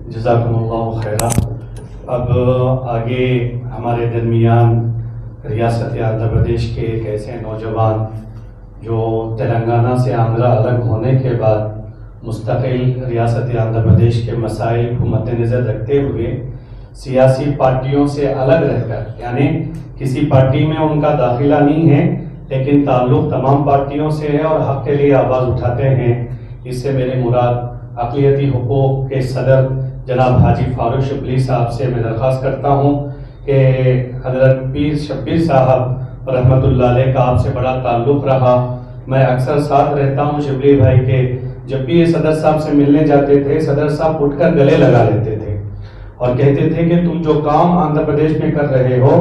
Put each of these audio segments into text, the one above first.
جزاکم اللہ خیرہ۔ اب آگے ہمارے درمیان ریاست آندھرا پردیش کے ایک ایسے نوجوان جو تلنگانہ سے آندھرا الگ ہونے کے بعد مستقل ریاست آندھرا پردیش کے مسائل کو مد نظر رکھتے ہوئے سیاسی پارٹیوں سے الگ رہ کر، یعنی کسی پارٹی میں ان کا داخلہ نہیں ہے لیکن تعلق تمام پارٹیوں سے ہے اور حق کے لیے آواز اٹھاتے ہیں، اس سے میرے مراد اقلیتی حقوق کے صدر جناب حاجی فاروق شبلی صاحب سے میں درخواست کرتا ہوں کہ حضرت پیر شبیر صاحب رحمۃ اللہ علیہ کا آپ سے بڑا تعلق رہا۔ میں اکثر ساتھ رہتا ہوں شبلی بھائی کے، جب بھی یہ صدر صاحب سے ملنے جاتے تھے صدر صاحب اٹھ کر گلے لگا لیتے تھے اور کہتے تھے کہ تم جو کام آندھرا پردیش میں کر رہے ہو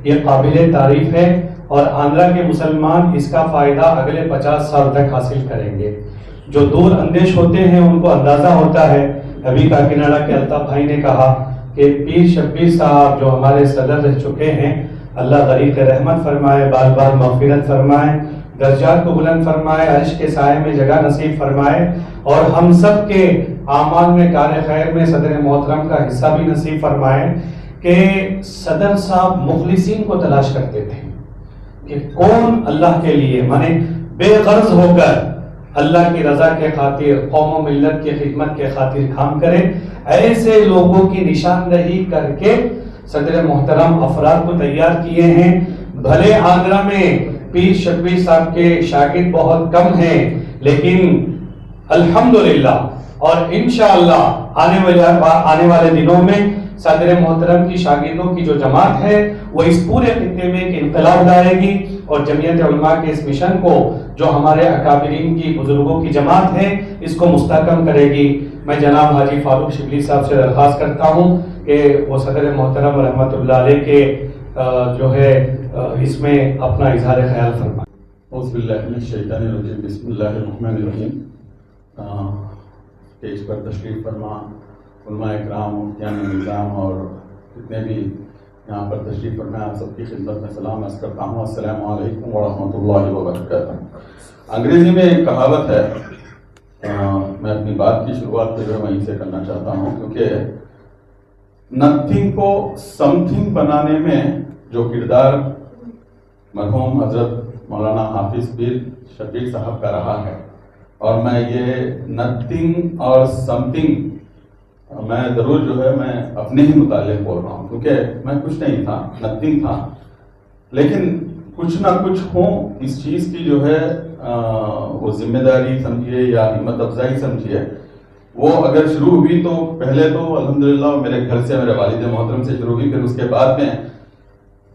یہ قابل تعریف ہے اور آندھرا کے مسلمان اس کا فائدہ اگلے 50 سال تک حاصل کریں گے۔ جو دور اندیش ہوتے ہیں ان کو اندازہ ہوتا ہے۔ ابھی کاکیناڈا کے الطاف بھائی نے کہا کہ پیر شبیر صاحب جو ہمارے صدر رہ چکے ہیں، اللہ غریق رحمت فرمائے، بال بال مغفرت فرمائے، درجات کو بلند فرمائے، عرش کے سائے میں جگہ نصیب فرمائے اور ہم سب کے اعمال میں کار خیر میں صدر محترم کا حصہ بھی نصیب فرمائے۔ کہ صدر صاحب مخلصین کو تلاش کرتے تھے کہ کون اللہ کے لیے مانے بے غرض ہو کر اللہ کی رضا کے خاطر، قوم و ملت کی خدمت کے خاطر کام کرے، ایسے لوگوں کی نشاندہی کر کے صدر محترم افراد کو تیار کیے ہیں۔ بھلے آندھرا میں پیر شبیر صاحب کے شاگرد بہت کم ہیں لیکن الحمدللہ اور انشاءاللہ آنے والے دنوں میں صدر محترم کی شاگردوں کی جو جماعت ہے وہ اس پورے خطے میں ایک انقلاب لائے گی اور جمعیت علماء کے اس مشن کو جو ہمارے اکابرین کی بزرگوں کی جماعت ہے اس کو مستحکم کرے گی۔ میں جناب حاجی فاروق شبلی صاحب سے درخواست کرتا ہوں کہ وہ صدر محترم رحمۃ اللہ علیہ کے جو ہے اس میں اپنا اظہار خیال فرمائیں۔ اعوذ باللہ من الشیطان الرجیم، بسم اللہ الرحمن الرحیم۔ اسٹیج پر تشریف فرما علماء اکرام، مفتیان نظام اور جتنے بھی یہاں پر تشریف فرما، آپ سب کی خدمت میں سلام عرض کرتا ہوں، السلام علیکم ورحمۃ اللہ وبرکاتہ۔ انگریزی میں ایک کہاوت ہے، میں اپنی بات کی شروعات جو ہے وہیں سے کرنا چاہتا ہوں، کیونکہ نتھنگ کو سم تھنگ بنانے میں جو کردار مرحوم حضرت مولانا حافظ پیر شبیر صاحب کا رہا ہے، اور میں یہ نتھنگ اور سم تھنگ میں ضرور جو ہے میں اپنے ہی متعلق بول رہا ہوں، کیونکہ میں کچھ نہیں تھا، نتھنگ تھا، لیکن کچھ نہ کچھ ہوں اس چیز کی جو ہے وہ ذمہ داری سمجھیے یا ہمت افزائی سمجھیے، وہ اگر شروع ہوئی تو پہلے تو الحمدللہ میرے گھر سے، میرے والد محترم سے شروع ہوئی، پھر اس کے بعد میں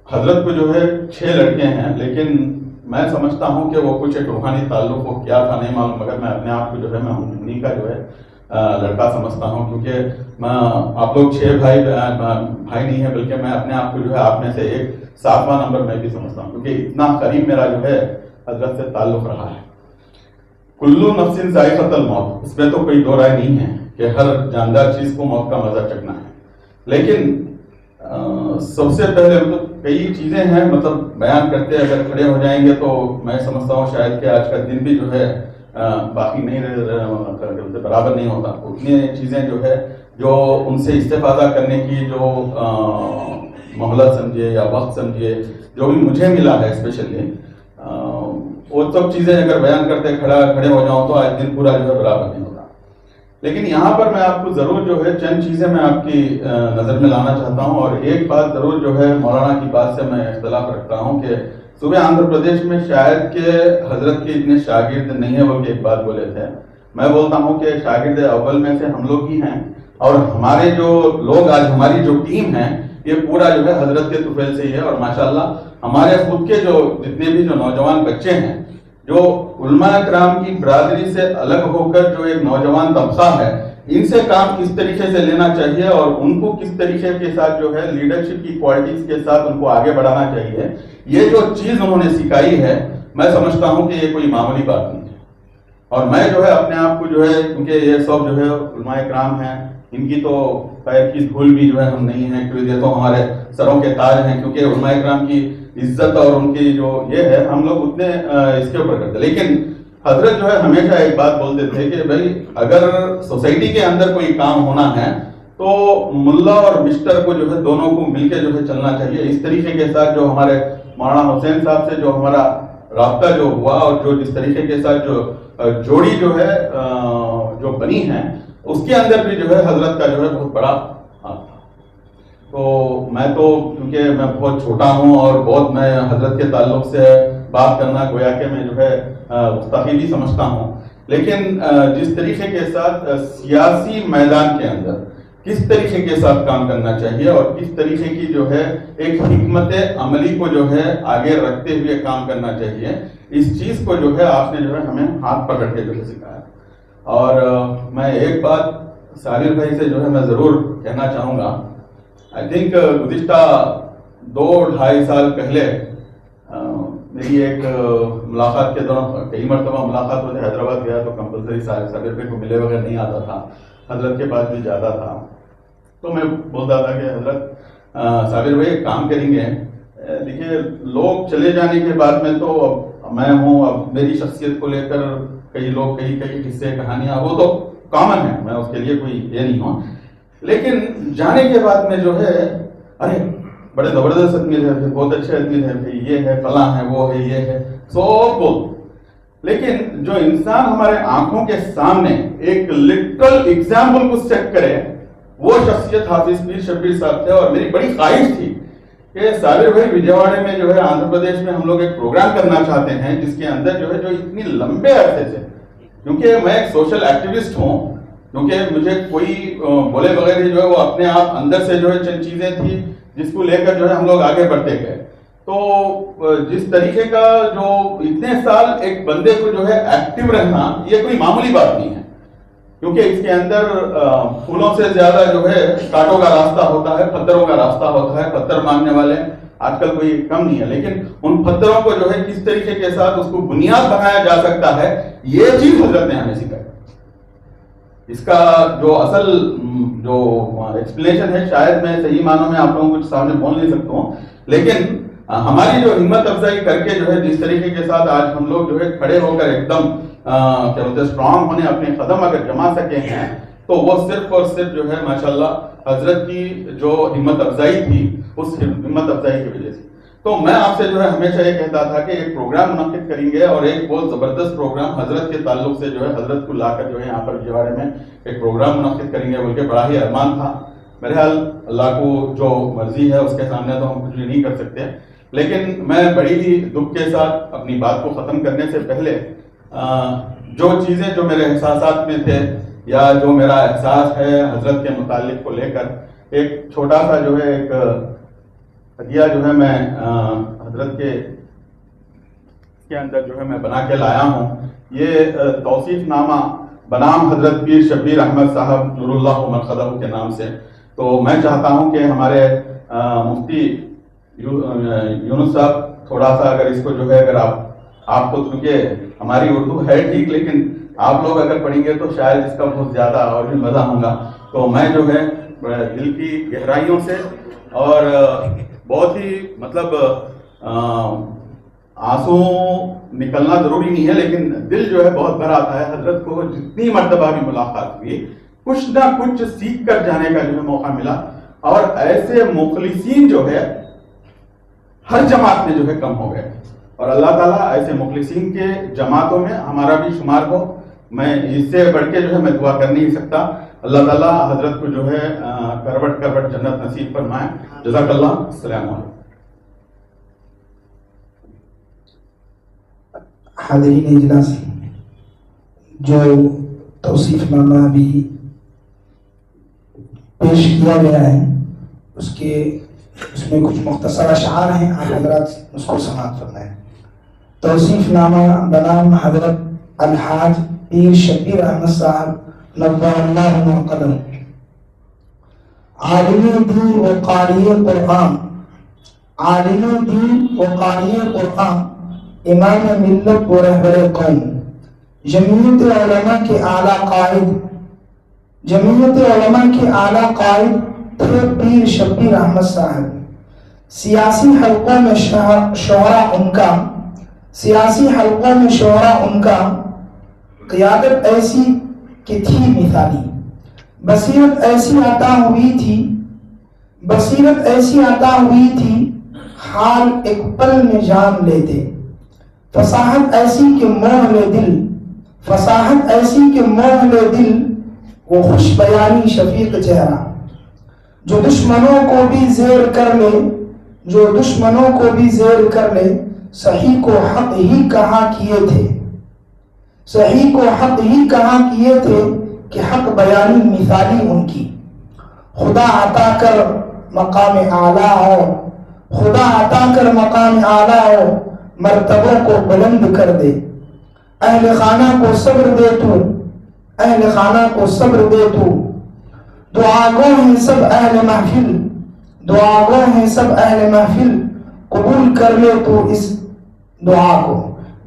حضرت کو جو ہے 6 لڑکے ہیں، لیکن میں سمجھتا ہوں کہ وہ کچھ ایک روحانی تعلق وہ کیا تھا نہیں معلوم، مگر میں اپنے آپ کو جو ہے میں انہیں کا جو ہے لڑکا سمجھتا ہوں، کیونکہ میں آپ لوگ 6 بھائی نہیں ہیں، بلکہ میں اپنے آپ کو جو ہے آپ میں سے ایک 7واں نمبر میں بھی سمجھتا ہوں، کیونکہ اتنا قریب میرا جو ہے حضرت سے تعلق رہا ہے۔ کلو نفس ذائقۃ الموت، اس میں تو کوئی دو رائے نہیں ہے کہ ہر جاندار چیز کو موت کا مزہ چکھنا ہے، لیکن سب سے پہلے کئی چیزیں ہیں، مطلب بیان کرتے اگر کھڑے ہو جائیں گے تو میں سمجھتا ہوں شاید کہ آج کا دن بھی جو ہے باقی نہیں برابر نہیں ہوتا۔ اتنی چیزیں جو ہے جو ان سے استفادہ کرنے کی جو مہلت سمجھیے یا وقت سمجھیے جو بھی مجھے ملا ہے اسپیشلی، وہ سب چیزیں اگر بیان کرتے کھڑے ہو جاؤں تو آج دن پورا جو ہے برابر نہیں ہوتا۔ لیکن یہاں پر میں آپ کو ضرور جو ہے چند چیزیں میں آپ کی نظر میں لانا چاہتا ہوں، اور ایک بات ضرور جو ہے مولانا کی بات سے میں اختلاف رکھتا ہوں کہ صوبے آندھرا پردیش میں شاید کہ حضرت کے اتنے شاگرد نہیں ہیں، بلکہ ایک بات بولے تھے، میں بولتا ہوں کہ شاگرد اول میں سے ہم لوگ ہی ہیں، اور ہمارے جو لوگ آج ہماری جو ٹیم ہے یہ پورا جو ہے حضرت کے طفیل سے ہی ہے، اور ماشاءاللہ ہمارے خود کے جو جتنے بھی جو نوجوان بچے ہیں جو علماء اکرام کی برادری سے الگ ہو کر جو ایک نوجوان طبقہ ہے، ان سے کام کس طریقے سے لینا چاہیے اور ان کو کس طریقے کے ساتھ جو ہے لیڈرشپ کی کوالٹیز کے ساتھ ان کو آگے بڑھانا چاہیے، یہ جو چیز انہوں نے سکھائی ہے میں سمجھتا ہوں کہ یہ کوئی معمولی بات نہیں ہے۔ اور میں جو ہے اپنے آپ کو جو ہے، کیونکہ یہ سب جو ہے علماء اکرام ہیں، ان کی تو پیر کی دھول بھی جو ہے ہم نہیں ہیں، کیونکہ یہ تو ہمارے سروں کے تاج ہیں، کیونکہ علماء اکرام کی عزت اور ان کی جو یہ ہے ہم لوگ اتنے اس کے اوپر کرتے، لیکن حضرت جو ہے ہمیشہ ایک بات بولتے تھے کہ بھائی اگر سوسائٹی کے اندر کوئی کام ہونا ہے تو ملا اور مسٹر کو جو ہے دونوں کو مل کے جو ہے چلنا چاہیے. اس طریقے کے ساتھ جو ہمارے مولانا حسین صاحب سے جو ہمارا رابطہ جو ہوا اور جو جس طریقے کے ساتھ جو جوڑی جو ہے جو بنی ہے اس کے اندر بھی جو ہے حضرت کا جو ہے بہت بڑا ہاتھ تھا. تو میں تو کیونکہ میں بہت چھوٹا ہوں اور بہت میں حضرت کے تعلق سے بات کرنا گویا کہ میں جو ہے گستاخی سمجھتا ہوں, لیکن جس طریقے کے ساتھ سیاسی میدان کے اندر کس طریقے کے ساتھ کام کرنا چاہیے اور کس طریقے کی جو ہے ایک حکمت عملی کو جو ہے آگے رکھتے ہوئے کام کرنا چاہیے, اس چیز کو جو ہے آپ نے جو ہے ہمیں ہاتھ پکڑ کے جو ہے سکھایا. اور میں ایک بات سابر بھائی سے جو ہے میں ضرور کہنا چاہوں گا. آئی تھنک گزشتہ 2-2.5 سال پہلے میری ایک ملاقات کے دوران کئی مرتبہ ملاقات ہوتے, حیدرآباد گیا تو کمپلسری سابر بھائی کو ملے بغیر نہیں آتا تھا, حضرت کے پاس بھی جاتا تھا. تو میں بولتا تھا کہ حضرت سابر بھائی ایک کام کریں گے, دیکھیے لوگ چلے جانے کے بعد میں تو اب میں ہوں, اب میری شخصیت کو لے کر کئی لوگ کئی قصے کہانیاں وہ تو کامن ہے, میں اس کے لیے کوئی یہ نہیں ہوں, لیکن جانے کے بعد میں جو ہے ارے بڑے زبردست آدمی ہے, بہت اچھے آدمی ہے, یہ ہے فلاں ہے وہ ہے یہ ہے سب بول. لیکن جو انسان ہمارے آنکھوں کے سامنے ایک لٹرل ایگزامپل کو سیٹ کرے وہ شخصیت حافظ پیر شبیر صاحب تھے. اور میری بڑی خواہش تھی کہ سابر بھائی وجےواڑے میں جو ہے آندھرا پردیش میں ہم لوگ ایک پروگرام کرنا چاہتے ہیں جس کے اندر جو ہے جو اتنی لمبے عرصے سے, کیونکہ میں ایک سوشل ایکٹیوسٹ ہوں, کیونکہ مجھے کوئی بولے بغیر جو ہے وہ اپنے آپ اندر سے جو ہے چند چیزیں تھی جس کو لے کر جو ہے ہم لوگ آگے بڑھتے گئے. تو جس طریقے کا جو اتنے سال ایک بندے کو جو ہے ایکٹیو رہنا یہ کوئی معمولی بات نہیں ہے, کیونکہ اس کے اندر پھولوں سے زیادہ جو ہے کانٹوں کا راستہ ہوتا ہے, پتھروں کا راستہ ہوتا ہے. پتھر مانگنے والے آج کل کوئی کم نہیں ہے, لیکن ان پتھروں کو جو ہے کس طریقے کے ساتھ اس کو بنیاد بنایا جا سکتا ہے یہ چیز حضرت نے ہمیں سکھائی. اس کا جو اصل جو ایکسپلینیشن ہے شاید میں صحیح معنوں میں آپ لوگوں کو سامنے بول نہیں سکتا ہوں, لیکن ہماری جو ہمت افزائی کر کے جو ہے جس طریقے کے ساتھ آج ہم لوگ جو ہے کھڑے ہو کر ایک دم کیا بولتے ہیں اسٹرانگ ہونے اپنے قدم اگر جما سکے ہیں تو وہ صرف اور صرف جو ہے ماشاءاللہ حضرت کی جو ہمت افزائی تھی اس ہمت افزائی کی وجہ سے. تو میں آپ سے جو ہے ہمیشہ یہ کہتا تھا کہ ایک پروگرام منعقد کریں گے اور ایک بہت زبردست پروگرام حضرت کے تعلق سے جو ہے حضرت کو لا کر جو ہے یہاں پر وجےواڑے میں ایک پروگرام منعقد کریں گے بول کے بڑا ہی ارمان تھا. میرے خیال اللہ کو جو مرضی ہے اس کے سامنے تو ہم کچھ بھی نہیں کر سکتے, لیکن میں بڑی ہی دکھ کے ساتھ اپنی بات کو ختم کرنے سے پہلے جو چیزیں جو میرے احساسات میں تھے یا جو میرا احساس ہے حضرت کے متعلق کو لے کر ایک چھوٹا سا جو ہے ایک ہدیہ جو ہے میں حضرت کے اندر جو ہے میں بنا کے لایا ہوں. یہ توصیف نامہ بنام حضرت پیر شبیر احمد صاحب نور اللہ مرقدہ کے نام سے. تو میں چاہتا ہوں کہ ہمارے مفتی یونس صاحب تھوڑا سا اگر اس کو جو ہے اگر آپ کو, کیونکہ ہماری اردو ہے ٹھیک لیکن آپ لوگ اگر پڑھیں گے تو شاید اس کا بہت زیادہ اور بھی مزہ ہوگا. تو میں جو ہے دل کی گہرائیوں سے اور بہت ہی مطلب آنسو نکلنا ضروری نہیں ہے لیکن دل جو ہے بہت بھر آتا ہے. حضرت کو جتنی مرتبہ بھی ملاقات ہوئی کچھ نہ کچھ سیکھ کر جانے کا جو ہے موقع ملا, اور ایسے مخلصین جو ہے ہر جماعت میں جو ہے کم ہو گئے, اور اللہ تعالیٰ ایسے مخلصین کے جماعتوں میں ہمارا بھی شمار ہو. میں اس سے بڑھ کے جو ہے میں دعا کر نہیں سکتا. اللہ تعالیٰ حضرت کو جو ہے کروٹ کروٹ جنت نصیب فرمائے. جزاک اللہ. السلام علیکم. حاضرین اجلاس, جو توصیف نامہ ابھی پیش کیا گیا ہے اس میں کچھ مختصر اشعار ہیں, آپ حضرات اس کو سماعت فرمائیں. توصیف نامہ بنام حضرت الحاج پیر شبیر احمد صاحب نور اللہ مرقدہ. عالم دین و قاری قرآن, عالم دین و قاری قرآن, امام ملت و رہبر قوم, جمعیت علماء کے اعلیٰ قائد, جمعیت علماء کے اعلیٰ قائد تھے پیر شبیر احمد صاحب. سیاسی حلقوں میں شعراء ان کا, سیاسی حلقوں میں شعراء ان کا, قیادت ایسی کہ تھی مثالی. بصیرت ایسی عطا ہوئی تھی حال ایک پل میں جان لیتے، فصاحت ایسی کہ موہ لے دل وہ خوش بیانی شفیق چہرہ، جو دشمنوں کو بھی زیر کر لے صحیح کو حق ہی کہاں کیے تھے کہ حق بیانی مثالی ان کی، خدا عطا کر مقام اعلیٰ ہو مرتبوں کو بلند کر دے، اہل خانہ کو صبر دے تو دعا گو ہیں سب اہل محفل قبول کر لے تو اس دعا کو۔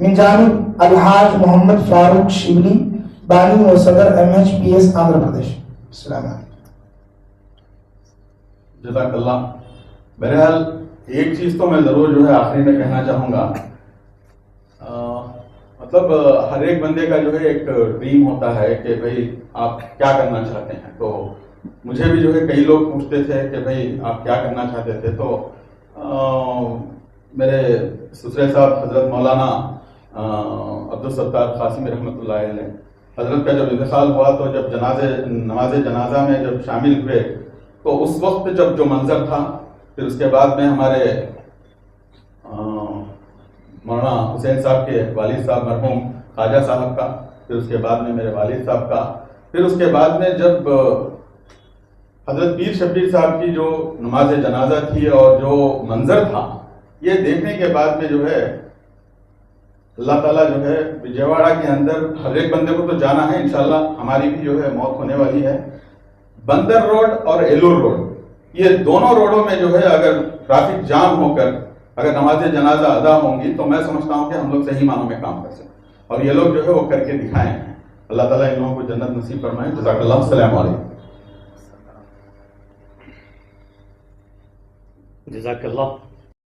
من جانب الحاج محمد فاروق شبلی، بانی و صدر MHPS آندھرا پردیش۔ السلام علیکم۔ جزاک اللہ۔ بہرحال ایک چیز تو میں ضرور جو ہے آخری میں کہنا چاہوں گا، مطلب ہر ایک بندے کا جو ہے ایک ڈریم ہوتا ہے کہ بھئی آپ کیا کرنا چاہتے ہیں۔ تو مجھے بھی جو ہے کئی لوگ پوچھتے تھے کہ بھئی آپ کیا کرنا چاہتے تھے، تو میرے سسرے صاحب حضرت مولانا عبدالستار قاسمی رحمۃ اللہ علیہ، حضرت کا جب انتقال ہوا تو جب نماز جنازہ میں جب شامل ہوئے تو اس وقت جب جو منظر تھا، پھر اس کے بعد میں ہمارے مولانا حسین صاحب کے والد صاحب مرحوم خواجہ صاحب کا، پھر اس کے بعد میں میرے والد صاحب کا، پھر اس کے بعد میں جب حضرت پیر شبیر صاحب کی جو نماز جنازہ تھی اور جو منظر تھا، یہ دیکھنے کے بعد میں جو ہے اللہ تعالیٰ جو ہے وجےواڑا کے اندر ہر ایک بندے کو تو جانا ہے، انشاءاللہ ہماری بھی جو ہے موت ہونے والی ہے۔ بندر روڈ اور ایلور روڈ، یہ دونوں روڈوں میں جو ہے اگر ٹریفک جام ہو کر اگر نماز جنازہ ادا ہوں گی تو میں سمجھتا ہوں کہ ہم لوگ صحیح معنوں میں کام کر سکتے ہیں، اور یہ لوگ جو ہے وہ کر کے دکھائے ہیں۔ اللہ تعالیٰ ان لوگوں کو جنت نصیب فرمائے۔ جزاک اللہ۔ السلام علیکم۔ جزاک اللہ۔